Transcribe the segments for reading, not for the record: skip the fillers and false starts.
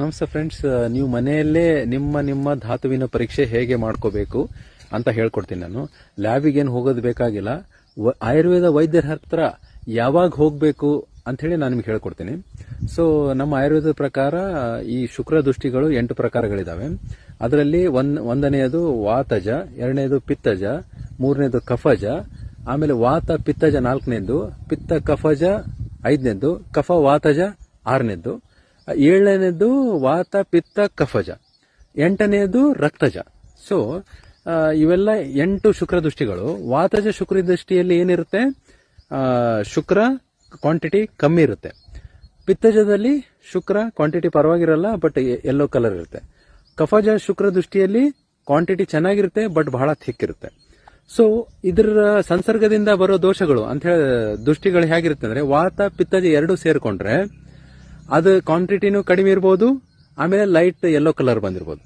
ನಮಸ್ತೆ ಫ್ರೆಂಡ್ಸ್, ನೀವು ಮನೆಯಲ್ಲೇ ನಿಮ್ಮ ಧಾತುವಿನ ಪರೀಕ್ಷೆ ಹೇಗೆ ಮಾಡ್ಕೋಬೇಕು ಅಂತ ಹೇಳ್ಕೊಡ್ತೀನಿ. ನಾನು ಲ್ಯಾಬಿಗೆ ಏನು ಹೋಗೋದು ಬೇಕಾಗಿಲ್ಲ. ಆಯುರ್ವೇದ ವೈದ್ಯರ ಹತ್ರ ಯಾವಾಗ ಹೋಗಬೇಕು ಅಂತ ಹೇಳಿ ನಾನು ನಿಮ್ಗೆ ಹೇಳ್ಕೊಡ್ತೀನಿ. ಸೊ ನಮ್ಮ ಆಯುರ್ವೇದದ ಪ್ರಕಾರ ಈ ಶುಕ್ರ ದೃಷ್ಟಿಗಳು 8 ಪ್ರಕಾರಗಳಿದಾವೆ. ಅದರಲ್ಲಿ ಒಂದನೆಯದು ವಾತಜ, ಎರಡನೇದು ಪಿತ್ತಜ, ಮೂರನೇದು ಕಫಜ, ಆಮೇಲೆ ವಾತ ಪಿತ್ತಜ 4ನೇದು, ಪಿತ್ತ ಕಫಜ 5ನೇದು, ಕಫ ವಾತಜ 6ನೇದು, 7ನೇದು ವಾತ ಪಿತ್ತ ಕಫಜ, 8ನೇದು ರಕ್ತಜ. ಸೊ ಇವೆಲ್ಲ 8 ಶುಕ್ರ ದೃಷ್ಟಿಗಳು. ವಾತಜ ಶುಕ್ರ ದೃಷ್ಟಿಯಲ್ಲಿ ಏನಿರುತ್ತೆ, ಶುಕ್ರ ಕ್ವಾಂಟಿಟಿ ಕಮ್ಮಿ ಇರುತ್ತೆ. ಪಿತ್ತಜದಲ್ಲಿ ಶುಕ್ರ ಕ್ವಾಂಟಿಟಿ ಪರವಾಗಿರಲ್ಲ, ಬಟ್ ಯೆಲ್ಲೋ ಕಲರ್ ಇರುತ್ತೆ. ಕಫಜ ಶುಕ್ರ ದೃಷ್ಟಿಯಲ್ಲಿ ಕ್ವಾಂಟಿಟಿ ಚೆನ್ನಾಗಿರುತ್ತೆ, ಬಟ್ ಬಹಳ ಥಿಕ್ ಇರುತ್ತೆ. ಸೊ ಇದರ ಸಂಸರ್ಗದಿಂದ ಬರೋ ದೋಷಗಳು ಅಂತ ಹೇಳಿ ದೃಷ್ಟಿಗಳು ಹೇಗಿರುತ್ತೆ ಅಂದ್ರೆ, ವಾತ ಪಿತ್ತಜ 2 ಸೇರ್ಕೊಂಡ್ರೆ ಅದು ಕ್ವಾಂಟಿಟಿನೂ ಕಡಿಮೆ ಇರಬಹುದು, ಆಮೇಲೆ ಲೈಟ್ ಯೆಲ್ಲೋ ಕಲರ್ ಬಂದಿರಬಹುದು.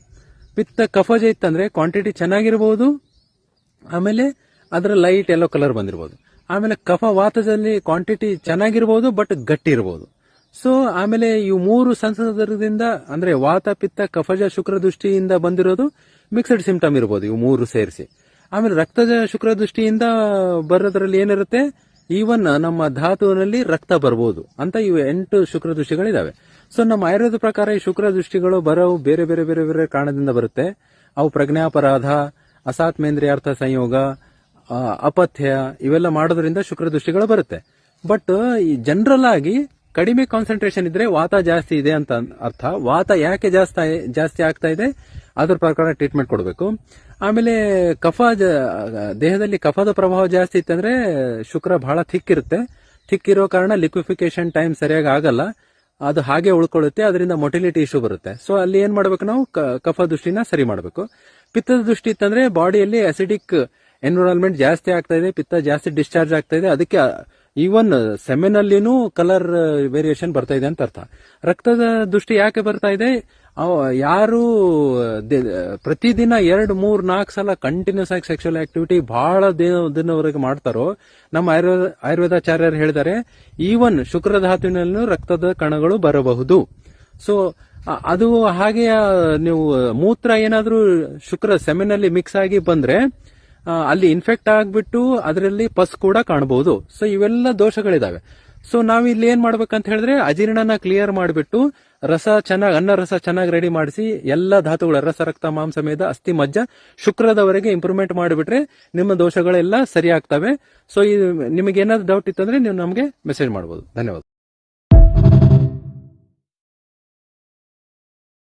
ಪಿತ್ತ ಕಫಜ ಇತ್ತಂದ್ರೆ ಕ್ವಾಂಟಿಟಿ ಚೆನ್ನಾಗಿರಬಹುದು, ಆಮೇಲೆ ಅದರ ಲೈಟ್ ಯೆಲ್ಲೋ ಕಲರ್ ಬಂದಿರಬಹುದು. ಆಮೇಲೆ ಕಫ ವಾತದಲ್ಲಿ ಕ್ವಾಂಟಿಟಿ ಚೆನ್ನಾಗಿರಬಹುದು, ಬಟ್ ಗಟ್ಟಿ ಇರಬಹುದು. ಸೊ ಆಮೇಲೆ ಇವು 3 ಸಂಸರ್ಗದಿಂದ ಅಂದ್ರೆ ವಾತ ಪಿತ್ತ ಕಫಜ ಶುಕ್ರ ದೃಷ್ಟಿಯಿಂದ ಬಂದಿರೋದು ಮಿಕ್ಸ್ಡ್ ಸಿಂಪ್ಟಮ್ ಇರಬಹುದು, ಇವು 3 ಸೇರಿಸಿ. ಆಮೇಲೆ ರಕ್ತದ ಶುಕ್ರ ದೃಷ್ಟಿಯಿಂದ ಬರೋದ್ರಲ್ಲಿ ಏನಿರುತ್ತೆ, ಈವನ್ ನಮ್ಮ ಧಾತುವಿನಲ್ಲಿ ರಕ್ತ ಬರಬಹುದು ಅಂತ ಇವು 8 ಶುಕ್ರ ದೃಷ್ಟಿಗಳಿದಾವೆ. ಸೊ ನಮ್ಮ ಆಯುರ್ವೇದ ಪ್ರಕಾರ ಈ ಶುಕ್ರ ದೃಷ್ಟಿಗಳು ಬರೋವು ಬೇರೆ ಬೇರೆ ಬೇರೆ ಬೇರೆ ಕಾರಣದಿಂದ ಬರುತ್ತೆ. ಅವು ಪ್ರಜ್ಞಾಪರಾಧ, ಅಸಾತ್ಮೇಂದ್ರಿಯಾರ್ಥ ಸಂಯೋಗ, ಅಪಥ್ಯ ಇವೆಲ್ಲ ಮಾಡೋದ್ರಿಂದ ಶುಕ್ರ ದೃಷ್ಟಿಗಳು ಬರುತ್ತೆ. ಬಟ್ ಈ ಜನರಲ್ ಆಗಿ ಕಡಿಮೆ ಕಾನ್ಸಂಟ್ರೇಷನ್ ಇದ್ರೆ ವಾತ ಜಾಸ್ತಿ ಇದೆ ಅಂತ ಅರ್ಥ. ವಾತ ಯಾಕೆ ಜಾಸ್ತಿ ಆಗ್ತಾ ಇದೆ ಅದ್ರ ಪ್ರಕಾರ ಟ್ರೀಟ್ಮೆಂಟ್ ಕೊಡಬೇಕು. ಆಮೇಲೆ ಕಫ ದೇಹದಲ್ಲಿ ಕಫದ ಪ್ರಭಾವ ಜಾಸ್ತಿ ಇತ್ತಂದ್ರೆ ಶುಕ್ರ ಬಹಳ ಥಿಕ್ ಇರುತ್ತೆ. ಥಿಕ್ ಇರೋ ಕಾರಣ ಲಿಕ್ವಿಫಿಕೇಶನ್ ಟೈಮ್ ಸರಿಯಾಗಿ ಆಗಲ್ಲ, ಅದು ಹಾಗೆ ಉಳ್ಕೊಳ್ಳುತ್ತೆ, ಅದರಿಂದ ಮೊಟಿಲಿಟಿ ಇಶ್ಯೂ ಬರುತ್ತೆ. ಸೊ ಅಲ್ಲಿ ಏನ್ ಮಾಡ್ಬೇಕು, ನಾವು ಕಫ ದೃಷ್ಟಿನ ಸರಿ ಮಾಡಬೇಕು. ಪಿತ್ತದ ದೃಷ್ಟಿ ಇತ್ತಂದ್ರೆ ಬಾಡಿಯಲ್ಲಿ ಅಸಿಡಿಕ್ ಎನ್ವಿರಾನ್ಮೆಂಟ್ ಜಾಸ್ತಿ ಆಗ್ತಾ ಇದೆ, ಪಿತ್ತ ಜಾಸ್ತಿ ಡಿಸ್ಚಾರ್ಜ್ ಆಗ್ತಾ ಇದೆ, ಅದಕ್ಕೆ ಈವನ್ ಸೆಮೆನಲ್ಲಿನೂ ಕಲರ್ ವೇರಿಯೇಷನ್ ಬರ್ತಾ ಇದೆ ಅಂತ ಅರ್ಥ. ರಕ್ತದ ದೃಷ್ಟಿ ಯಾಕೆ ಬರ್ತಾ ಇದೆ, ಯಾರು ಪ್ರತಿದಿನ 2, 3, 4 ಸಲ ಕಂಟಿನ್ಯೂಸ್ ಆಗಿ ಸೆಕ್ಸುವಲ್ ಆಕ್ಟಿವಿಟಿ ಬಹಳ ದಿನವರೆಗೆ ಮಾಡ್ತಾರೋ, ನಮ್ಮ ಆಯುರ್ವೇದಾಚಾರ್ಯರು ಹೇಳಿದ್ದಾರೆ, ಈವನ್ ಶುಕ್ರ ಧಾತುವಿನಲ್ಲೂ ರಕ್ತದ ಕಣಗಳು ಬರಬಹುದು. ಸೊ ಅದು ಹಾಗೆ ನೀವು ಮೂತ್ರ ಏನಾದ್ರೂ ಶುಕ್ರ ಸೆಮೆನಲ್ಲಿ ಮಿಕ್ಸ್ ಆಗಿ ಬಂದ್ರೆ ಅಲ್ಲಿ ಇನ್ಫೆಕ್ಟ್ ಆಗ್ಬಿಟ್ಟು ಅದರಲ್ಲಿ ಪಸ್ ಕೂಡ ಕಾಣಬಹುದು. ಸೊ ಇವೆಲ್ಲ ದೋಷಗಳಿದಾವೆ. ಸೊ ನಾವ್ ಇಲ್ಲಿ ಏನ್ ಮಾಡ್ಬೇಕಂತ ಹೇಳಿದ್ರೆ, ಅಜೀರ್ಣನ ಕ್ಲಿಯರ್ ಮಾಡಿಬಿಟ್ಟು ಅನ್ನ ರಸ ಚೆನ್ನಾಗಿ ರೆಡಿ ಮಾಡಿಸಿ ಎಲ್ಲ ಧಾತುಗಳ ರಸ, ರಕ್ತ, ಮಾಂಸ, ಮೇದ, ಅಸ್ಥಿ, ಮಜ್ಜ, ಶುಕ್ರದವರೆಗೆ ಇಂಪ್ರೂವ್ಮೆಂಟ್ ಮಾಡಿಬಿಟ್ರೆ ನಿಮ್ಮ ದೋಷಗಳೆಲ್ಲ ಸರಿ ಆಗ್ತವೆ. ಸೊ ನಿಮಗೆ ಏನಾದ್ರು ಡೌಟ್ ಇತ್ತಂದ್ರೆ ನೀವು ನಮಗೆ ಮೆಸೇಜ್ ಮಾಡಬಹುದು. ಧನ್ಯವಾದ.